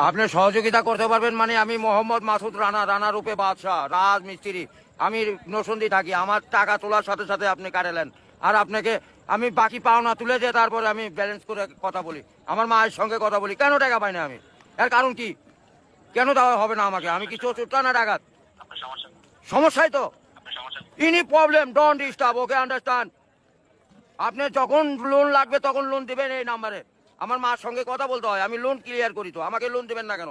আপনি সহযোগিতা করতে পারবেন মানে আমি মোহাম্মদ মাসুদ রানা, রানা রূপে বাদশাহ, রাজ মিস্ত্রি। আমি নরসিংদী থাকি। আমার টাকা তোলার সাথে সাথে আপনি কাটালেন, আর আপনাকে আমি বাকি পাওনা তুলে দিয়ে তারপরে আমি ব্যালেন্স করে কথা বলি, আমার মায়ের সঙ্গে কথা বলি। কেন টাকা পাই না আমি? এর কারণ কি? কেন দেওয়া হবে না আমাকে? আমি কি চোরটা না ডাকাত? সমস্যাই তো ইনি problem. Don't disturb, okay understand. আপনি যখন লোন লাগবে তখন লোন দিবেন এই নাম্বারে। আমার মার সঙ্গে কথা বলতে হয়, আমি লোন ক্লিয়ার করি। তো আমাকে লোন দিবেন না কেন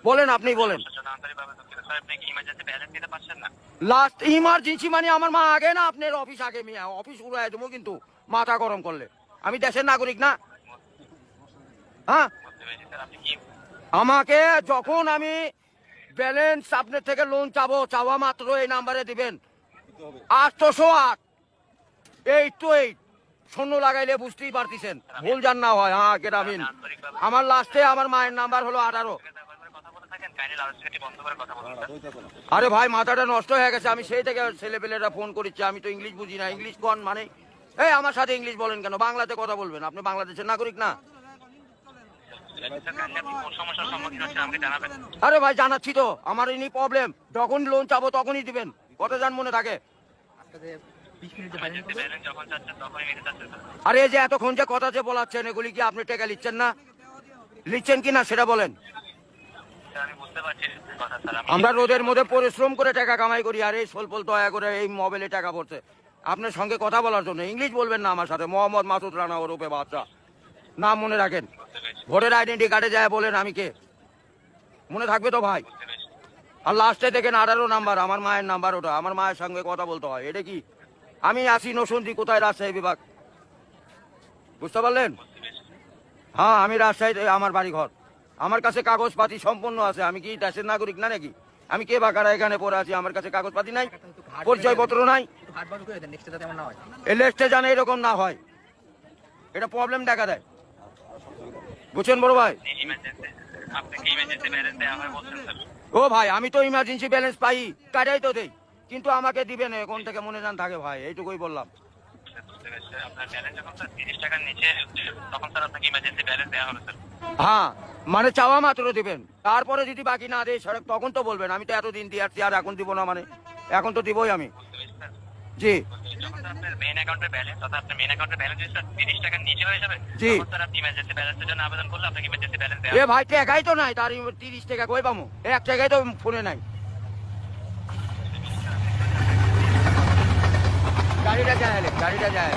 বলেন? আপনি বলেন। লাস্ট ইমার্জেন্সি মানে আমার মা আগে না আপনার অফিস আগে? মিয়া অফিস উড়াই দেবো কিন্তু মাথা গরম করলে। আমি দেশের নাগরিক না? হ্যাঁ, আমাকে যখন আমি ব্যালেন্স আপনার থেকে লোন চাবো, চাওয়া মাত্র এই নাম্বারে দিবেন 808 শূন্য লাগাইলে বুঝতেই পারতেছেন, ভুল জান না হয়। হ্যাঁ গ্রামীণ। আমার লাস্টে আমার মায়ের নাম্বার হলো 18। আরে ভাই মাথাটা নষ্ট হয়ে গেছে। আমি সেই থেকে ছেলেপেলেরা ফোন করেছি, আমি তো ইংলিশ বুঝি না। ইংলিশ কোন মানে? এই আমার সাথে ইংলিশ বলেন কেন? বাংলাতে কথা বলবেন। আপনি বাংলাদেশের নাগরিক না? আরে ভাই জানাচ্ছি তো, আমার ইনি প্রবলেম। যখন লোন চাবো তখনই দিবেন, কত জান মনে থাকে? আরে এই যে এতক্ষণ যে কথা যে বলাচ্ছেন, এগুলি কি আপনি টাকা লিখছেন না? লিখছেন কি না সেটা বলেন। আমরা রোদের মধ্যে পরিশ্রম করে টাকা কামাই করি, আর এই সোলপল দয়া করে এই মোবাইলে টাকা পড়ছে আপনার সঙ্গে কথা বলার জন্য। ইংলিশ বলবেন না আমার সাথে। মোহাম্মদ মাসুদ রানা ওরূপে বাদশাহ, নাম মনে রাখেন। ভোটার আইডেন্টি কার্ডে যায় বলেন আমি কে, মনে থাকবে তো ভাই? আর লাস্টে দেখেন 18 নাম্বার, আমার মায়ের নাম্বার ওটা। আমার মায়ের সঙ্গে কথা বলতে হয়। এটা কি? আমি আসি নরসিংদী, কোথায়? রাজশাহী বিভাগ, বুঝতে পারলেন? হ্যাঁ আমি রাজশাহীতে আমার বাড়ি ঘর। আমার কাছে কাগজপাতি সম্পূর্ণ আছে। আমি কি দেশের নাগরিক না নাকি? আমি কে বাকারা এখানে পড়ে আছি? আমার কাছে কাগজপাতি নাই, পরিচয়পত্র নাই। এই লিস্টে জানে এরকম না হয়, এটা প্রবলেম দেখা দেয়। বুঝছেন বড় ভাই? ও ভাই আমি তো ইমার্জেন্সি ব্যালেন্স পাই, কাটাই তো দেই, কিন্তু আমাকে দিবেন কোন থেকে মনে জান থাকে ভাই, এইটুকুই বললাম। হ্যাঁ মানে চাওয়া মাত্র দিবেন, তারপরে যদি বাকি না দেয় সড়ক তখন তো বলবেন। আমি তো এতদিন দিয়ে আসছি, আর এখন দিব না মানে? এখন তো দিবই আমি। জি জি। এ ভাই টাকাই তো নাই, তার 30 টাকা কই পামু? 1 টাকাই তো ফোনে নাই। গাড়িটা যায়, গাড়িটা যায়।